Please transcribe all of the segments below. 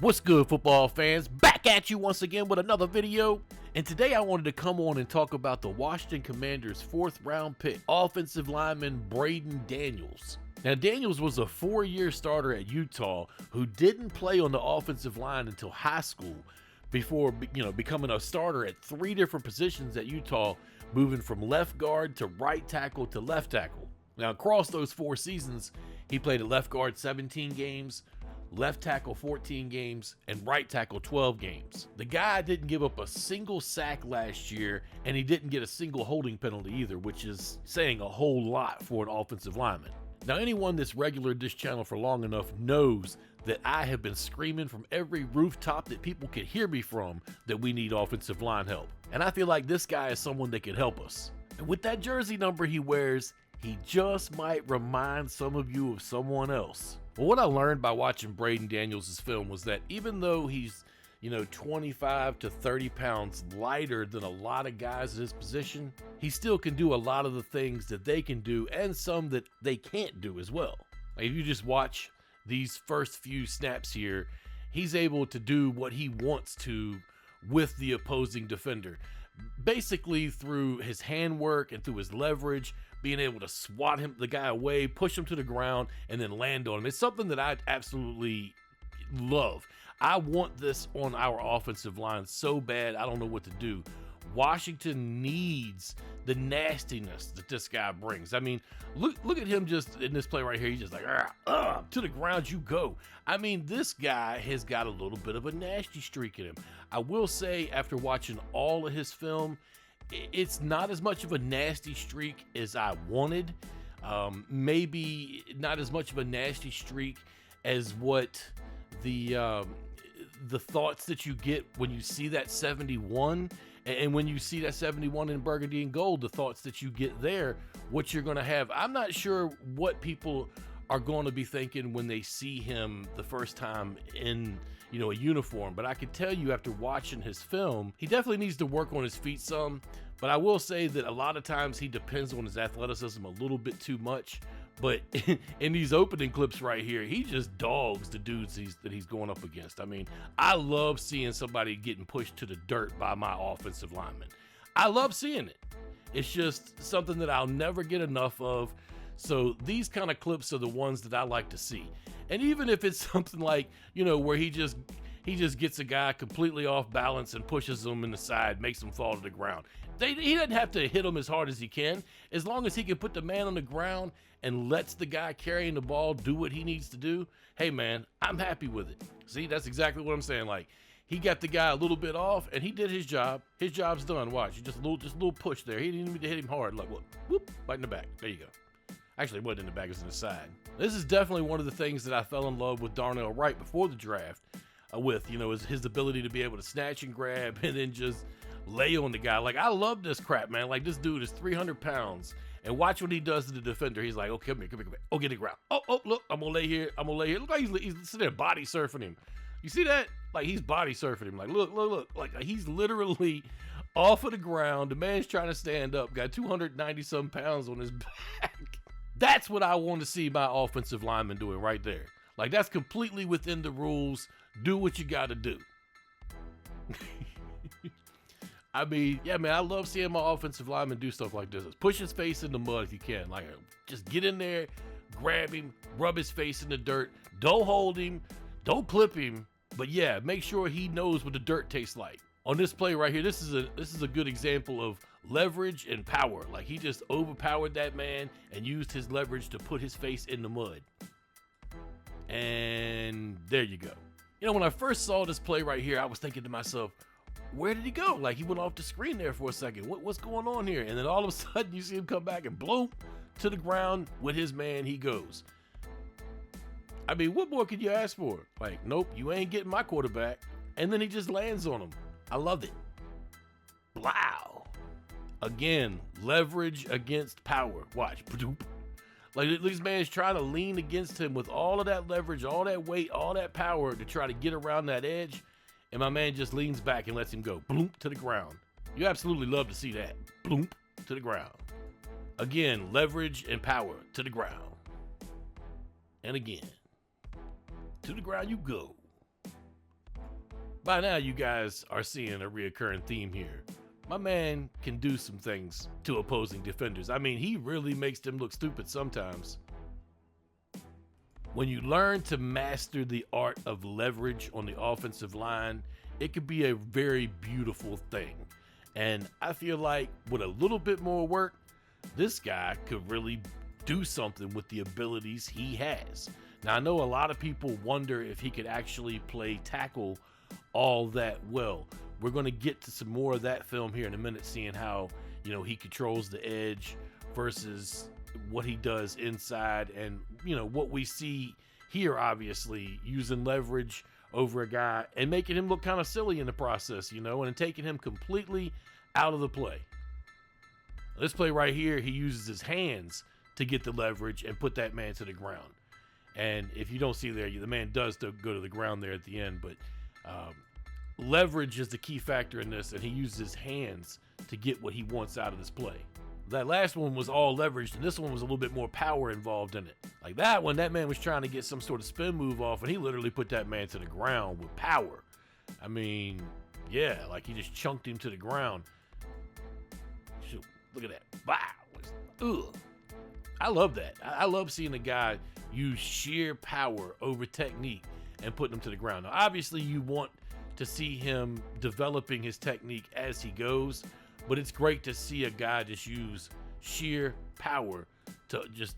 What's good, football fans? Back at you once again with another video. And today I wanted to come on and talk about the Washington Commanders' 4th round pick, offensive lineman Braeden Daniels. Now, Daniels was a 4-year starter at Utah who didn't play on the offensive line until high school before becoming a starter at 3 different positions at Utah, moving from left guard to right tackle to left tackle. Now, across those 4 seasons, he played at left guard 17 games, left tackle 14 games, and right tackle 12 games. The guy didn't give up a single sack last year, and he didn't get a single holding penalty either, which is saying a whole lot for an offensive lineman. Now, anyone that's regular to this channel for long enough knows that I have been screaming from every rooftop that people could hear me from that we need offensive line help. And I feel like this guy is someone that could help us. And with that jersey number he wears, he just might remind some of you of someone else. Well, what I learned by watching Braeden Daniels' film was that even though he's, 25 to 30 pounds lighter than a lot of guys in his position, he still can do a lot of the things that they can do and some that they can't do as well. Like if you just watch these first few snaps here, he's able to do what he wants to with the opposing defender. Basically through his handwork and through his leverage, being able to swat the guy away, push him to the ground, and then land on him. It's something that I absolutely love. I want this on our offensive line so bad, I don't know what to do. Washington needs the nastiness that this guy brings. I mean, look at him just in this play right here. He's just like, to the ground you go. I mean, this guy has got a little bit of a nasty streak in him. I will say, after watching all of his film, it's not as much of a nasty streak as I wanted. Maybe not as much of a nasty streak as what the thoughts that you get when you see that 71, and when you see that 71 in burgundy and gold, the thoughts that you get there, what you're going to have. I'm not sure what people are going to be thinking when they see him the first time in a uniform, but I can tell you after watching his film, he definitely needs to work on his feet some. But I will say that a lot of times he depends on his athleticism a little bit too much. But in these opening clips right here, he just dogs the dudes that he's going up against. I mean, I love seeing somebody getting pushed to the dirt by my offensive lineman. I love seeing it. It's just something that I'll never get enough of. So these kind of clips are the ones that I like to see. And even if it's something like, where he just gets a guy completely off balance and pushes him in the side, makes him fall to the ground. He doesn't have to hit him as hard as he can. As long as he can put the man on the ground and lets the guy carrying the ball do what he needs to do, hey man, I'm happy with it. See, that's exactly what I'm saying. Like, he got the guy a little bit off and he did his job. His job's done. Watch, just a little push there. He didn't even need to hit him hard. Like, look, whoop, right in the back. There you go. Actually, it wasn't in the back, it was in the side. This is definitely one of the things that I fell in love with Darnell Wright before the draft with, is his ability to be able to snatch and grab and then just lay on the guy. Like, I love this crap, man. Like, this dude is 300 pounds. And watch what he does to the defender. He's like, oh, come here. Oh, get the ground. Oh, look, I'm going to lay here. Look like he's sitting there body surfing him. You see that? Like, he's body surfing him. Like, look. Like, he's literally off of the ground. The man's trying to stand up. Got 290-some pounds on his back. That's what I want to see my offensive lineman doing right there. Like, that's completely within the rules. Do what you got to do. I mean, yeah, man, I love seeing my offensive lineman do stuff like this. Push his face in the mud if you can. Like, just get in there, grab him, rub his face in the dirt. Don't hold him. Don't clip him. But yeah, make sure he knows what the dirt tastes like. On this play right here, this is a good example of leverage and power. Like, he just overpowered that man and used his leverage to put his face in the mud. And there you go. When I first saw this play right here, I was thinking to myself, where did he go? Like, he went off the screen there for a second. What's going on here? And then all of a sudden you see him come back and bloom to the ground with his man. He goes. I mean, what more could you ask for? Like, nope, you ain't getting my quarterback. And then he just lands on him. I love it. Wow. Again, leverage against power. Watch. Like, this man's trying to lean against him with all of that leverage, all that weight, all that power to try to get around that edge. And my man just leans back and lets him go. Bloop to the ground. You absolutely love to see that. Bloop to the ground. Again, leverage and power to the ground. And again, to the ground you go. By now, you guys are seeing a reoccurring theme here. My man can do some things to opposing defenders. I mean, he really makes them look stupid sometimes. When you learn to master the art of leverage on the offensive line, it could be a very beautiful thing. And I feel like with a little bit more work, this guy could really do something with the abilities he has. Now, I know a lot of people wonder if he could actually play tackle all that well. We're going to get to some more of that film here in a minute, seeing how, you know, he controls the edge versus what he does inside, and, you know, what we see here, obviously using leverage over a guy and making him look kind of silly in the process, you know, and taking him completely out of the play. This play right here, he uses his hands to get the leverage and put that man to the ground. And if you don't see there, the man does go to the ground there at the end, but leverage is the key factor in this, and he uses his hands to get what he wants out of this play. That last one was all leveraged, and this one was a little bit more power involved in it. Like that one, that man was trying to get some sort of spin move off, and he literally put that man to the ground with power. I mean, yeah, like he just chunked him to the ground. Look at that. Wow. Ugh. I love that. I love seeing a guy use sheer power over technique and putting him to the ground. Now, obviously, you want to see him developing his technique as he goes, but it's great to see a guy just use sheer power to just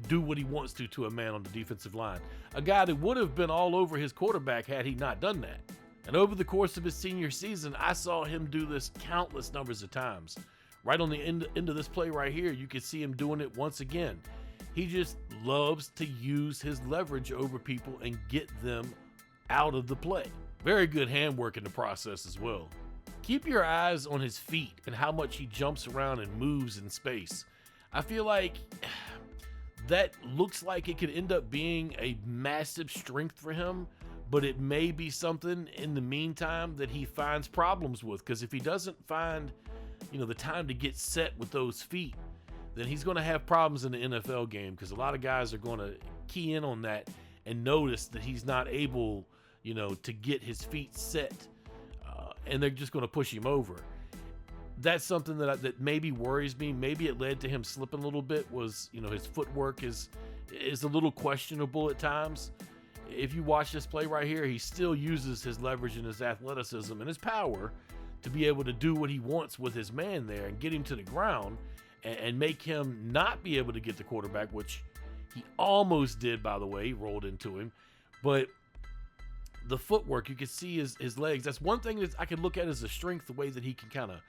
do what he wants to a man on the defensive line. A guy that would have been all over his quarterback had he not done that. And over the course of his senior season, I saw him do this countless numbers of times. Right on the end of this play right here, you can see him doing it once again. He just loves to use his leverage over people and get them out of the play. Very good handwork in the process as well. Keep your eyes on his feet and how much he jumps around and moves in space. I feel like that looks like it could end up being a massive strength for him, but it may be something in the meantime that he finds problems with, because if he doesn't find, you know, the time to get set with those feet, then he's going to have problems in the NFL game, because a lot of guys are going to key in on that and notice that he's not able, you know, to get his feet set, and they're just going to push him over. That's something that maybe worries me. Maybe it led to him slipping a little bit, was, you know, his footwork is a little questionable at times. If you watch this play right here, he still uses his leverage and his athleticism and his power to be able to do what he wants with his man there and get him to the ground and make him not be able to get the quarterback, which he almost did, by the way. He rolled into him. But the footwork, you can see his legs. That's one thing that I can look at as a strength, the way that he can kind of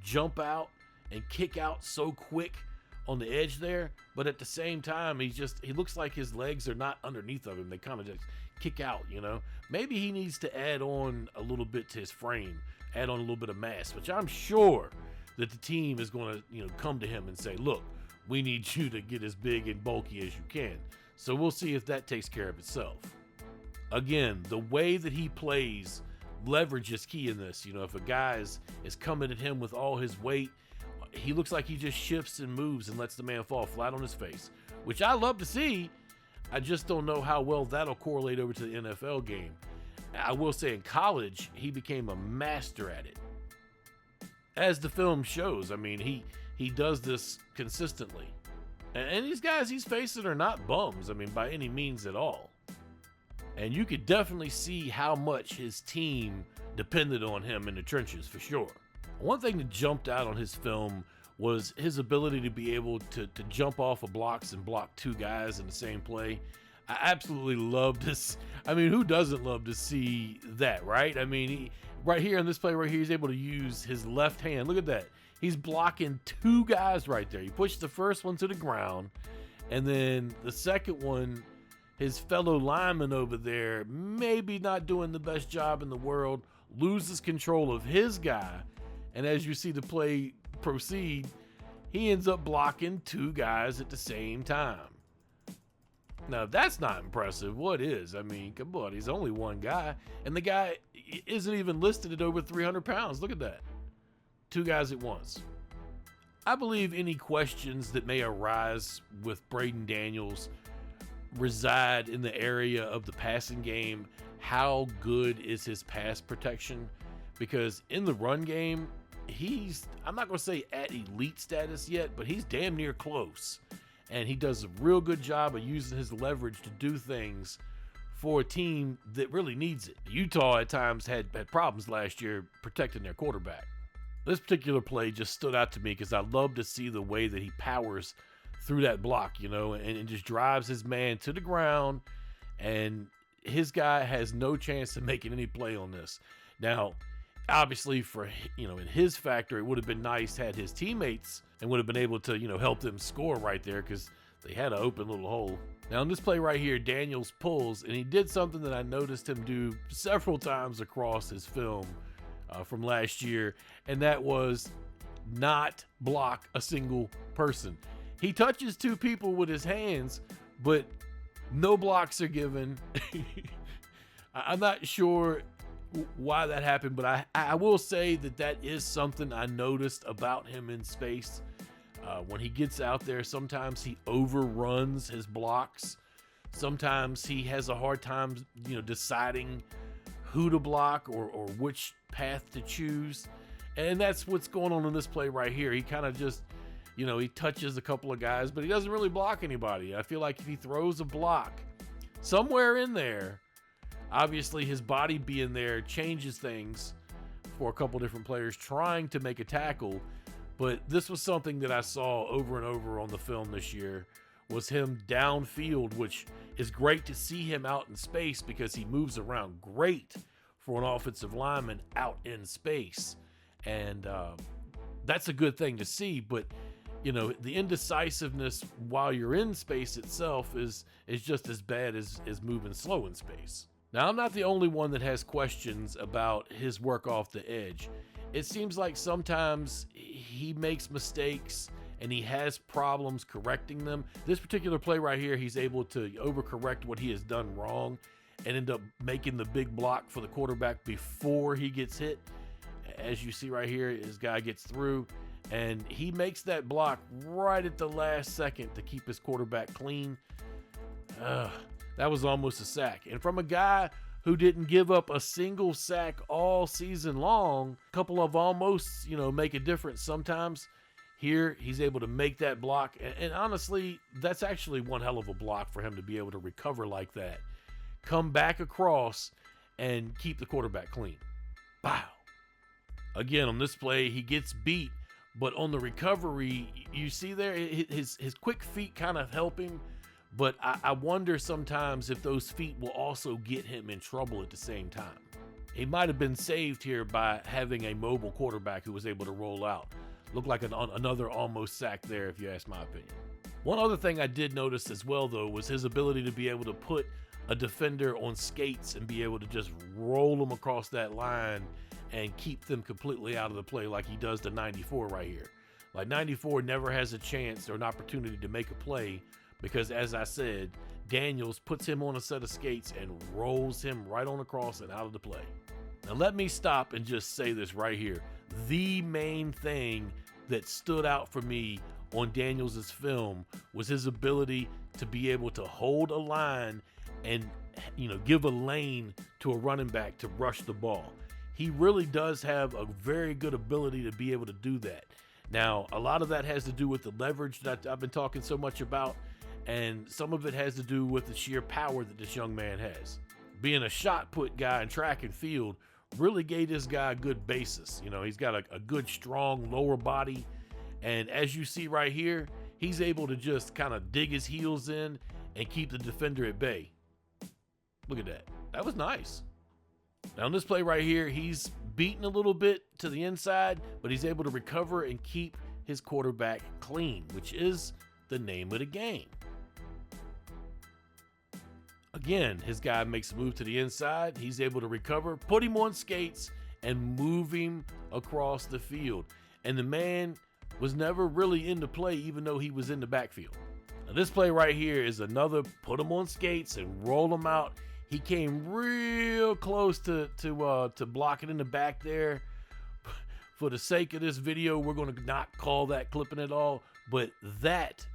jump out and kick out so quick on the edge there. But at the same time, he looks like his legs are not underneath of him. They kind of just kick out, you know. Maybe he needs to add on a little bit to his frame, add on a little bit of mass, which I'm sure that the team is going to, you know, come to him and say, look, we need you to get as big and bulky as you can. So we'll see if that takes care of itself. Again, the way that he plays, leverage is key in this. You know, if a guy is coming at him with all his weight, he looks like he just shifts and moves and lets the man fall flat on his face, which I love to see. I just don't know how well that'll correlate over to the NFL game. I will say in college, he became a master at it. As the film shows, I mean, he does this consistently. And these guys he's facing are not bums, I mean, by any means at all. And you could definitely see how much his team depended on him in the trenches, for sure. One thing that jumped out on his film was his ability to be able to jump off of blocks and block two guys in the same play. I absolutely love this. I mean, who doesn't love to see that, right? I mean, right here in this play right here, he's able to use his left hand. Look at that. He's blocking two guys right there. He pushed the first one to the ground, and then the second one, his fellow lineman over there, maybe not doing the best job in the world, loses control of his guy. And as you see the play proceed, he ends up blocking two guys at the same time. Now, if that's not impressive, what is? I mean, come on, he's only one guy, and the guy isn't even listed at over 300 pounds. Look at that. Two guys at once. I believe any questions that may arise with Braeden Daniels reside in the area of the passing game, how good is his pass protection, because in the run game, I'm not going to say at elite status yet, but he's damn near close. And he does a real good job of using his leverage to do things for a team that really needs it. Utah at times had problems last year protecting their quarterback. This particular play just stood out to me because I love to see the way that he powers through that block, and just drives his man to the ground, and his guy has no chance of making any play on this. Now, obviously for, in his factor, it would have been nice had his teammates and would have been able to, help them score right there because they had an open little hole. Now in this play right here, Daniels pulls, and he did something that I noticed him do several times across his film from last year, and that was not block a single person. He touches two people with his hands, but no blocks are given. I'm not sure why that happened, but I will say that is something I noticed about him in space. When he gets out there, sometimes he overruns his blocks. Sometimes he has a hard time, deciding who to block or which path to choose. And that's what's going on in this play right here. He kind of just, he touches a couple of guys, but he doesn't really block anybody. I feel like if he throws a block somewhere in there, obviously his body being there changes things for a couple different players trying to make a tackle. But this was something that I saw over and over on the film this year, was him downfield, which is great to see him out in space because he moves around great for an offensive lineman out in space. And that's a good thing to see. But, the indecisiveness while you're in space itself is just as bad as moving slow in space. Now, I'm not the only one that has questions about his work off the edge. It seems like sometimes he makes mistakes and he has problems correcting them. This particular play right here, he's able to overcorrect what he has done wrong and end up making the big block for the quarterback before he gets hit. As you see right here, his guy gets through and he makes that block right at the last second to keep his quarterback clean. That was almost a sack. And from a guy who didn't give up a single sack all season long, a couple of almost, make a difference sometimes. Here, he's able to make that block. And honestly, that's actually one hell of a block for him to be able to recover like that. Come back across and keep the quarterback clean. Wow. Again, on this play, he gets beat, but on the recovery, you see there, his quick feet kind of help him. But I wonder sometimes if those feet will also get him in trouble at the same time. He might have been saved here by having a mobile quarterback who was able to roll out. Looked like another almost sack there, if you ask my opinion. One other thing I did notice as well, though, was his ability to be able to put a defender on skates and be able to just roll them across that line and keep them completely out of the play like he does to 94 right here. Like 94 never has a chance or an opportunity to make a play because, as I said, Daniels puts him on a set of skates and rolls him right on across and out of the play. Now let me stop and just say this right here. The main thing that stood out for me on Daniels' film was his ability to be able to hold a line and, give a lane to a running back to rush the ball. He really does have a very good ability to be able to do that. Now, a lot of that has to do with the leverage that I've been talking so much about, and some of it has to do with the sheer power that this young man has. Being a shot put guy in track and field really gave this guy a good basis. He's got a good, strong lower body, and as you see right here, he's able to just kind of dig his heels in and keep the defender at bay. Look at that. That was nice. Now in this play right here, he's beaten a little bit to the inside, but he's able to recover and keep his quarterback clean, which is the name of the game. Again, his guy makes a move to the inside. He's able to recover, put him on skates, and move him across the field. And the man was never really into play, even though he was in the backfield. Now this play right here is another put him on skates and roll him out. He came real close to blocking in the back there. For the sake of this video, we're going to not call that clipping at all. But that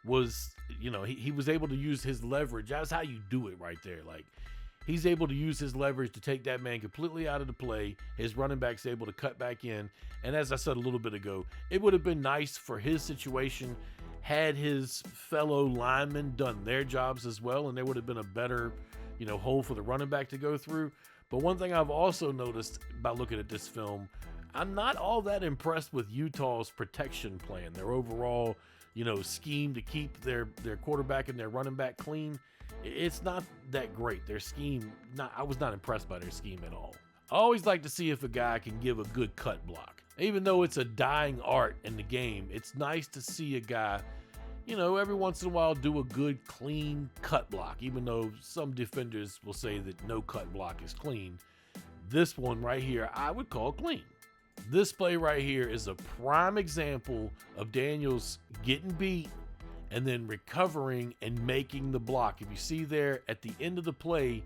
was, he was able to use his leverage. That's how you do it right there. Like, he's able to use his leverage to take that man completely out of the play. His running back's able to cut back in. And as I said a little bit ago, it would have been nice for his situation had his fellow linemen done their jobs as well, and there would have been a better, hole for the running back to go through. But one thing I've also noticed by looking at this film, I'm not all that impressed with Utah's protection plan. Their overall, scheme to keep their quarterback and their running back clean. It's not that great. Their scheme, I was not impressed by their scheme at all. I always like to see if a guy can give a good cut block. Even though it's a dying art in the game, it's nice to see a guy, every once in a while do a good, clean cut block, even though some defenders will say that no cut block is clean. This one right here, I would call clean. This play right here is a prime example of Daniels getting beat and then recovering and making the block. If you see there at the end of the play,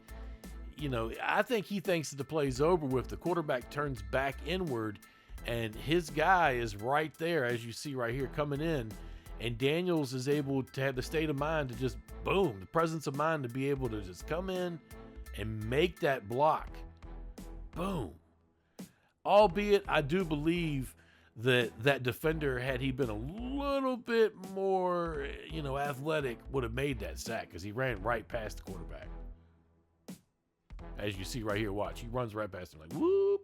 I think he thinks that the play's over with. The quarterback turns back inward and his guy is right there, as you see right here, coming in. And Daniels is able to have the state of mind to just, boom, the presence of mind to be able to just come in and make that block. Boom. Albeit, I do believe that defender, had he been a little bit more, athletic, would have made that sack because he ran right past the quarterback. As you see right here, watch, he runs right past him like, whoop.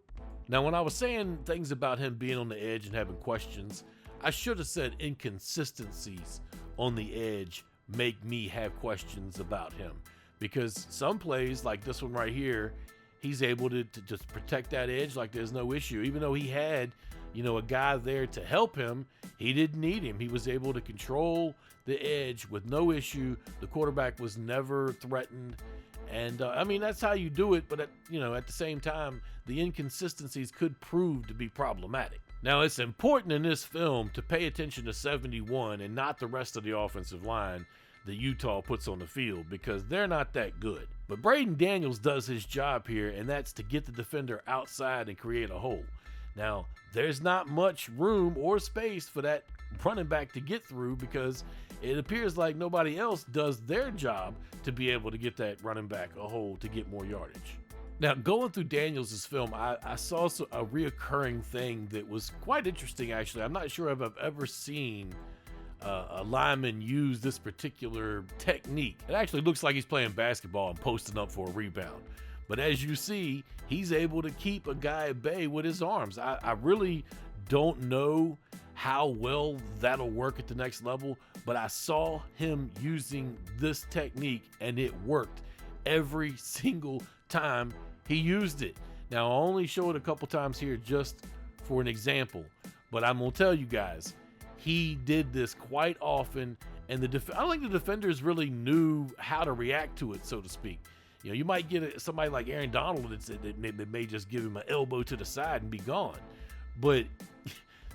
Now, when I was saying things about him being on the edge and having questions, I should have said inconsistencies on the edge make me have questions about him, because some plays like this one right here, he's able to just protect that edge like there's no issue. Even though he had, a guy there to help him, he didn't need him. He was able to control the edge with no issue. The quarterback was never threatened. And that's how you do it. But at the same time, the inconsistencies could prove to be problematic. Now, it's important in this film to pay attention to 71 and not the rest of the offensive line that Utah puts on the field, because they're not that good. But Braden Daniels does his job here, and that's to get the defender outside and create a hole. Now, there's not much room or space for that running back to get through, because it appears like nobody else does their job to be able to get that running back a hole to get more yardage. Now, going through Daniels' film, I saw a reoccurring thing that was quite interesting, actually. I'm not sure if I've ever seen a lineman use this particular technique. It actually looks like he's playing basketball and posting up for a rebound. But as you see, he's able to keep a guy at bay with his arms. I really don't know how well that'll work at the next level, but I saw him using this technique and it worked every single time he used it. Now, I only show it a couple times here just for an example, but I'm gonna tell you guys, he did this quite often, and I don't think the defenders really knew how to react to it, so to speak. You might get somebody like Aaron Donald that may just give him an elbow to the side and be gone. But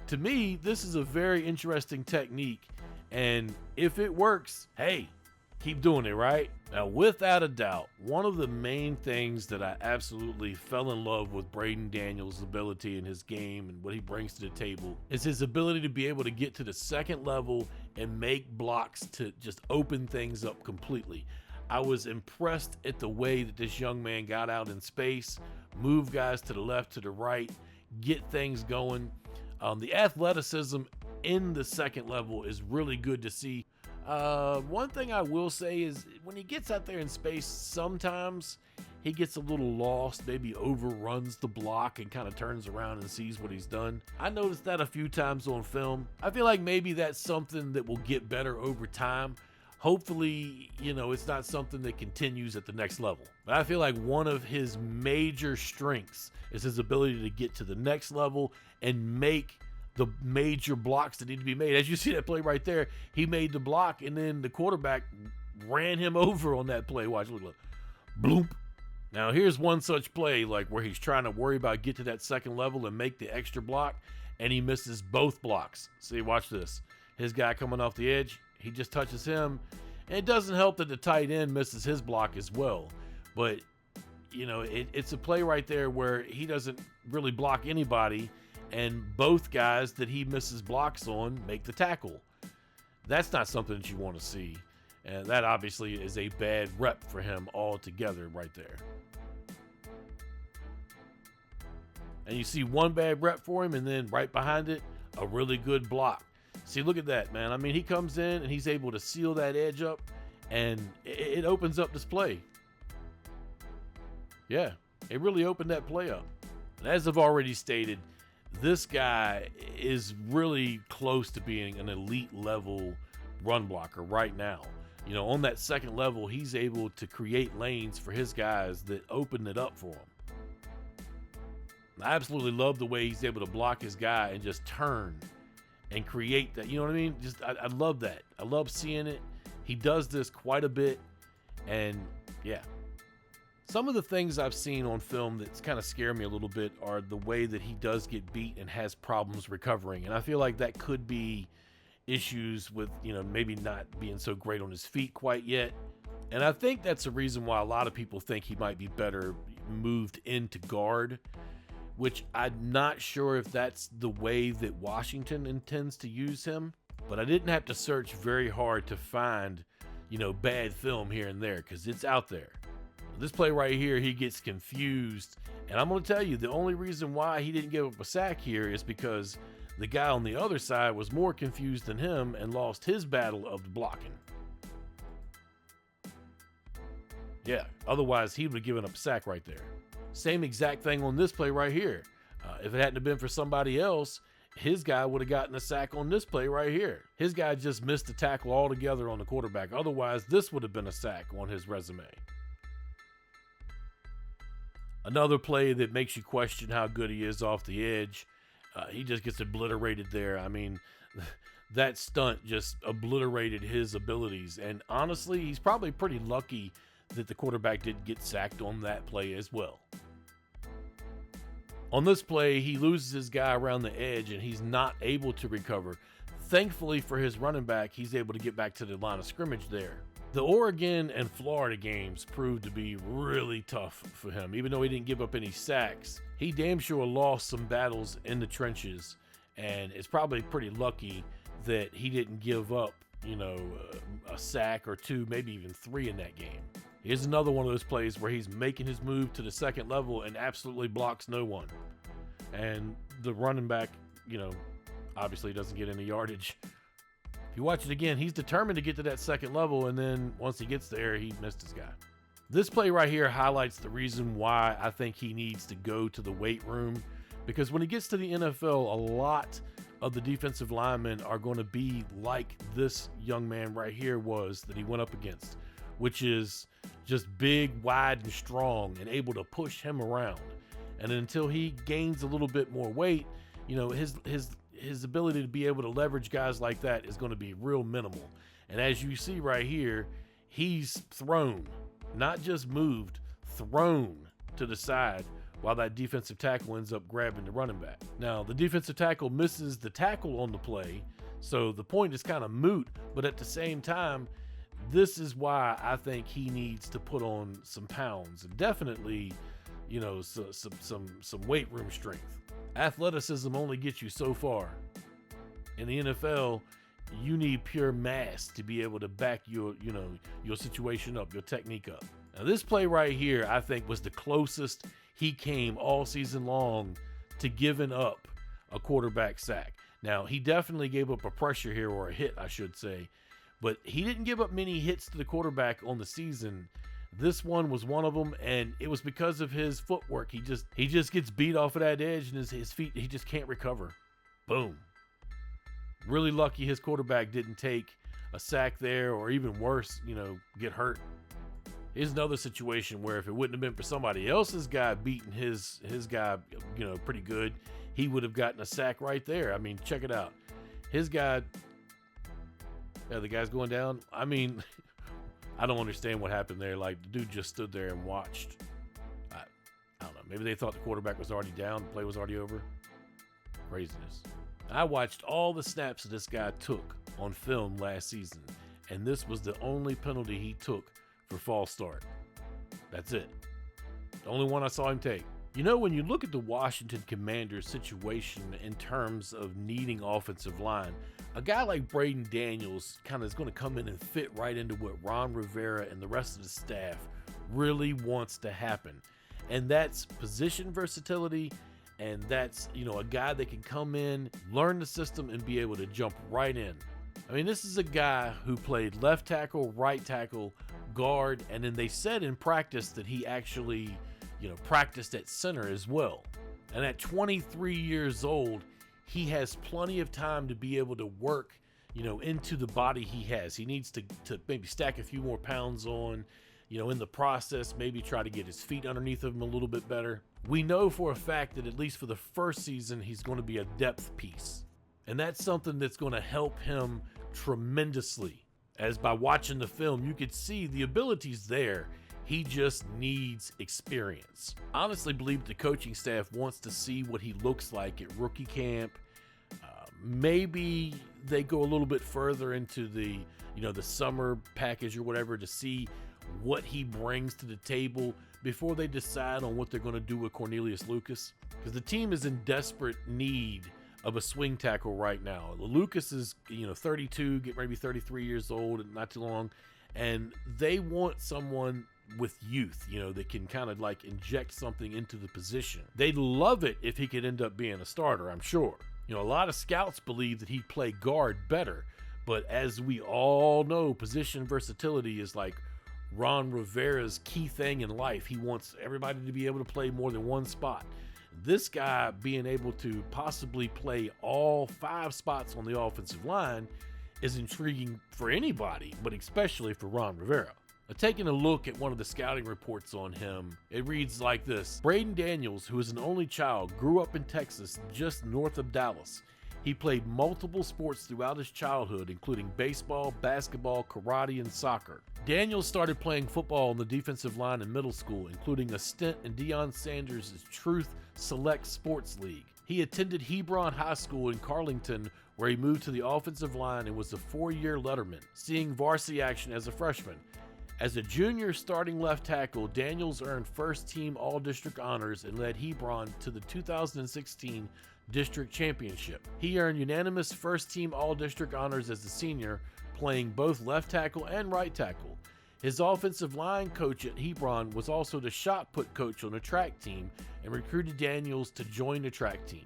to me, this is a very interesting technique, and if it works, hey, keep doing it, right? Now, without a doubt, one of the main things that I absolutely fell in love with Braden Daniels' ability in his game and what he brings to the table is his ability to be able to get to the second level and make blocks to just open things up completely. I was impressed at the way that this young man got out in space, move guys to the left, to the right, get things going. The athleticism in the second level is really good to see. One thing I will say is when he gets out there in space, sometimes he gets a little lost, maybe overruns the block and kind of turns around and sees what he's done. I noticed that a few times on film. I feel like maybe that's something that will get better over time. Hopefully, it's not something that continues at the next level. But I feel like one of his major strengths is his ability to get to the next level and make the major blocks that need to be made. As you see that play right there, he made the block and then the quarterback ran him over on that play. Watch, look. Bloop. Now here's one such play like where he's trying to worry about get to that second level and make the extra block, and he misses both blocks. See, watch this. His guy coming off the edge, he just touches him, and it doesn't help that the tight end misses his block as well. But, it's a play right there where he doesn't really block anybody, and both guys that he misses blocks on make the tackle. That's not something that you want to see. And that obviously is a bad rep for him altogether right there. And you see one bad rep for him, and then right behind it, a really good block. See, look at that, man. I mean, he comes in and he's able to seal that edge up, and it opens up this play. Yeah, it really opened that play up. And as I've already stated, this guy is really close to being an elite level run blocker right now. You know, on that second level, he's able to create lanes for his guys that open it up for him. I absolutely love the way he's able to block his guy and just turn and create that. You know what I mean? I love that. I love seeing it. He does this quite a bit. And yeah, some of the things I've seen on film that's kind of scare me a little bit are the way that he does get beat and has problems recovering. And I feel like that could be issues with, you know, maybe not being so great on his feet quite yet. And I think that's the reason why a lot of people think he might be better moved into guard, which I'm not sure if that's the way that Washington intends to use him. But I didn't have to search very hard to find, you know, bad film here and there, because it's out there. This play right here, he gets confused. And I'm going to tell you, the only reason why he didn't give up a sack here is because the guy on the other side was more confused than him and lost his battle of the blocking. Yeah, otherwise he would have given up a sack right there. Same exact thing on this play right here. If it hadn't have been for somebody else, his guy would have gotten a sack on this play right here. His guy just missed the tackle altogether on the quarterback. Otherwise, this would have been a sack on his resume. Another play that makes you question how good he is off the edge. He just gets obliterated there. I mean, that stunt just obliterated his abilities. And honestly, he's probably pretty lucky that the quarterback didn't get sacked on that play as well. On this play, he loses his guy around the edge and he's not able to recover. Thankfully for his running back, he's able to get back to the line of scrimmage there. The Oregon and Florida games proved to be really tough for him. Even though he didn't give up any sacks, he damn sure lost some battles in the trenches, and it's probably pretty lucky that he didn't give up, you know, a sack or two, maybe even three in that game. Here's another one of those plays where he's making his move to the second level and absolutely blocks no one. And the running back, you know, obviously doesn't get any yardage. If you watch it again, he's determined to get to that second level, and then once he gets there, he missed his guy. This play right here highlights the reason why I think he needs to go to the weight room, because when he gets to the NFL, a lot of the defensive linemen are going to be like this young man right here was that he went up against, which is just big, wide, and strong and able to push him around. And until he gains a little bit more weight, you know, his ability to be able to leverage guys like that is going to be real minimal. And as you see right here, he's thrown, not just moved, thrown to the side while that defensive tackle ends up grabbing the running back. Now, the defensive tackle misses the tackle on the play, so the point is kind of moot, but at the same time, this is why I think he needs to put on some pounds and definitely, you know, some weight room strength. Athleticism only gets you so far. In the NFL, you need pure mass to be able to back your situation up, your technique up. Now, this play right here, I think, was the closest he came all season long to giving up a quarterback sack. Now, he definitely gave up a pressure here, or a hit, I should say, but he didn't give up many hits to the quarterback on the season. This one was one of them, and it was because of his footwork. He just gets beat off of that edge, and his feet, he just can't recover. Boom. Really lucky his quarterback didn't take a sack there, or even worse, you know, get hurt. Here's another situation where if it wouldn't have been for somebody else's guy beating his guy, you know, pretty good, he would have gotten a sack right there. I mean, check it out. His guy, yeah, the guy's going down. I mean, I don't understand what happened there. Like, the dude just stood there and watched. I don't know. Maybe they thought the quarterback was already down. The play was already over. Craziness. I watched all the snaps that this guy took on film last season, and this was the only penalty he took for false start. That's it. The only one I saw him take. You know, when you look at the Washington Commanders situation in terms of needing offensive line, a guy like Braden Daniels kind of is going to come in and fit right into what Ron Rivera and the rest of the staff really wants to happen. And that's position versatility, and that's, you know, a guy that can come in, learn the system, and be able to jump right in. I mean, this is a guy who played left tackle, right tackle, guard, and then they said in practice that he actually, you know, practiced at center as well. And at 23 years old, he has plenty of time to be able to work, you know, into the body he has. He needs to maybe stack a few more pounds on, you know, in the process, maybe try to get his feet underneath him a little bit better. We know for a fact that at least for the first season, he's going to be a depth piece. And that's something that's going to help him tremendously. As by watching the film, you could see the ability's there. He just needs experience. I honestly believe the coaching staff wants to see what he looks like at rookie camp. Maybe they go a little bit further into the, you know, the summer package or whatever to see what he brings to the table before they decide on what they're going to do with Cornelius Lucas. Because the team is in desperate need of a swing tackle right now. Lucas is, you know, 32, get maybe 33 years old, and not too long, and they want someone with youth, you know, that can kind of like inject something into the position. They'd love it if he could end up being a starter, I'm sure. You know, a lot of scouts believe that he'd play guard better, but as we all know, position versatility is like Ron Rivera's key thing in life. He wants everybody to be able to play more than one spot. This guy being able to possibly play all 5 spots on the offensive line is intriguing for anybody, but especially for Ron Rivera. Taking a look at one of the scouting reports on him, it reads like this. Braden Daniels, who is an only child, grew up in Texas, just north of Dallas. He played multiple sports throughout his childhood, including baseball, basketball, karate, and soccer. Daniels started playing football on the defensive line in middle school, including a stint in Deion Sanders' Truth Select Sports League. He attended Hebron High School in Carlington, where he moved to the offensive line and was a 4-year letterman, seeing varsity action as a freshman. As a junior starting left tackle, Daniels earned first-team All-District honors and led Hebron to the 2016 District Championship. He earned unanimous first-team All-District honors as a senior, playing both left tackle and right tackle. His offensive line coach at Hebron was also the shot put coach on the track team and recruited Daniels to join the track team.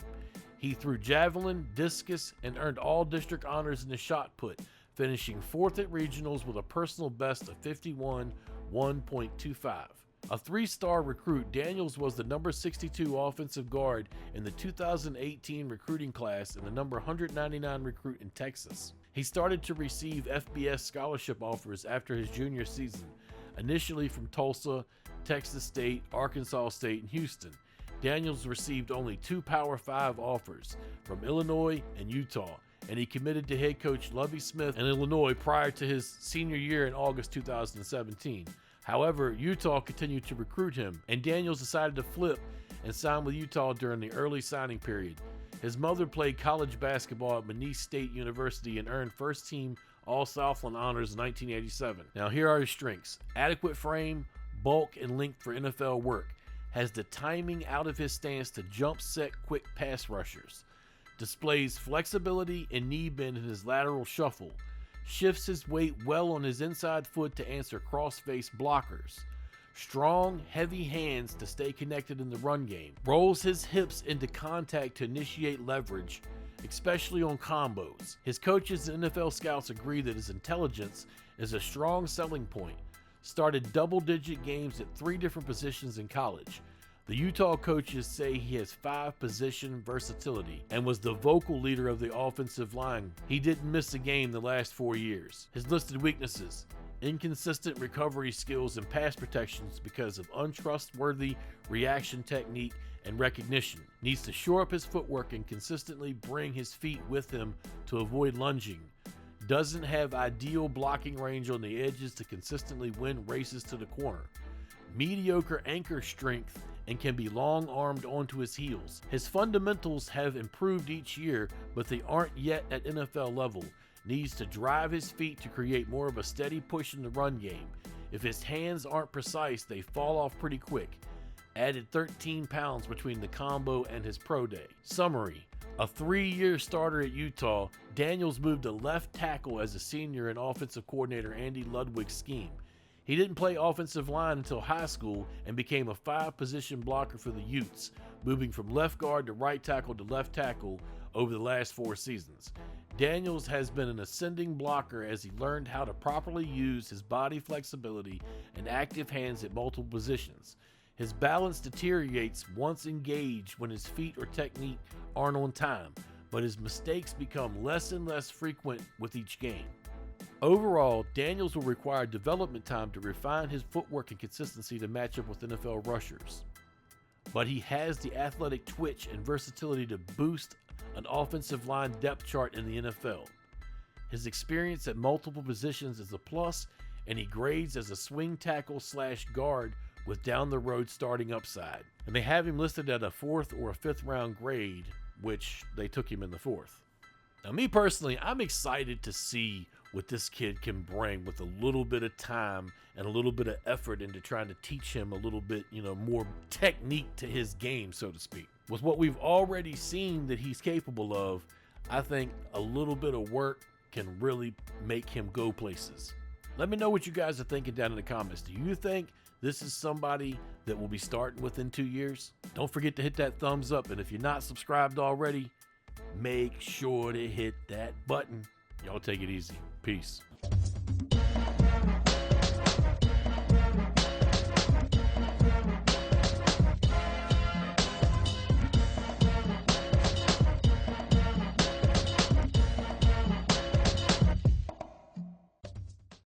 He threw javelin, discus, and earned All-District honors in the shot put, finishing 4th at regionals with a personal best of 51.1.25. A 3-star recruit, Daniels was the number 62 offensive guard in the 2018 recruiting class and the number 199 recruit in Texas. He started to receive FBS scholarship offers after his junior season, initially from Tulsa, Texas State, Arkansas State, and Houston. Daniels received only 2 Power 5 offers from Illinois and Utah, and he committed to head coach Lovie Smith in Illinois prior to his senior year in August 2017. However, Utah continued to recruit him, and Daniels decided to flip and sign with Utah during the early signing period. His mother played college basketball at Manise State University and earned first-team All-Southland honors in 1987. Now here are his strengths. Adequate frame, bulk, and length for NFL work. Has the timing out of his stance to jump set quick pass rushers. Displays flexibility and knee bend in his lateral shuffle. Shifts his weight well on his inside foot to answer cross-face blockers. Strong, heavy hands to stay connected in the run game. Rolls his hips into contact to initiate leverage, especially on combos. His coaches and NFL scouts agree that his intelligence is a strong selling point. Started double-digit games at 3 different positions in college. The Utah coaches say he has 5 position versatility and was the vocal leader of the offensive line. He didn't miss a game the last 4 years. His listed weaknesses: inconsistent recovery skills and pass protections because of untrustworthy reaction technique and recognition. Needs to shore up his footwork and consistently bring his feet with him to avoid lunging. Doesn't have ideal blocking range on the edges to consistently win races to the corner. Mediocre anchor strength and can be long-armed onto his heels. His fundamentals have improved each year, but they aren't yet at NFL level. Needs to drive his feet to create more of a steady push in the run game. If his hands aren't precise, they fall off pretty quick. added 13 pounds between the combo and his pro day. Summary: a 3-year starter at Utah, Daniels moved to left tackle as a senior in offensive coordinator Andy Ludwig's scheme. He didn't play offensive line until high school and became a 5-position blocker for the Utes, moving from left guard to right tackle to left tackle over the last 4 seasons. Daniels has been an ascending blocker as he learned how to properly use his body flexibility and active hands at multiple positions. His balance deteriorates once engaged when his feet or technique aren't on time, but his mistakes become less and less frequent with each game. Overall, Daniels will require development time to refine his footwork and consistency to match up with NFL rushers. But he has the athletic twitch and versatility to boost an offensive line depth chart in the NFL. His experience at multiple positions is a plus, and he grades as a swing tackle / guard with down the road starting upside. And they have him listed at a 4th or a 5th round grade, which they took him in the 4th. Now, me personally, I'm excited to see what this kid can bring with a little bit of time and a little bit of effort into trying to teach him a little bit, more technique to his game, so to speak. With what we've already seen that he's capable of, I think a little bit of work can really make him go places. Let me know what you guys are thinking down in the comments. Do you think this is somebody that will be starting within 2 years? Don't forget to hit that thumbs up, and if you're not subscribed already, make sure to hit that button. Y'all take it easy. Peace.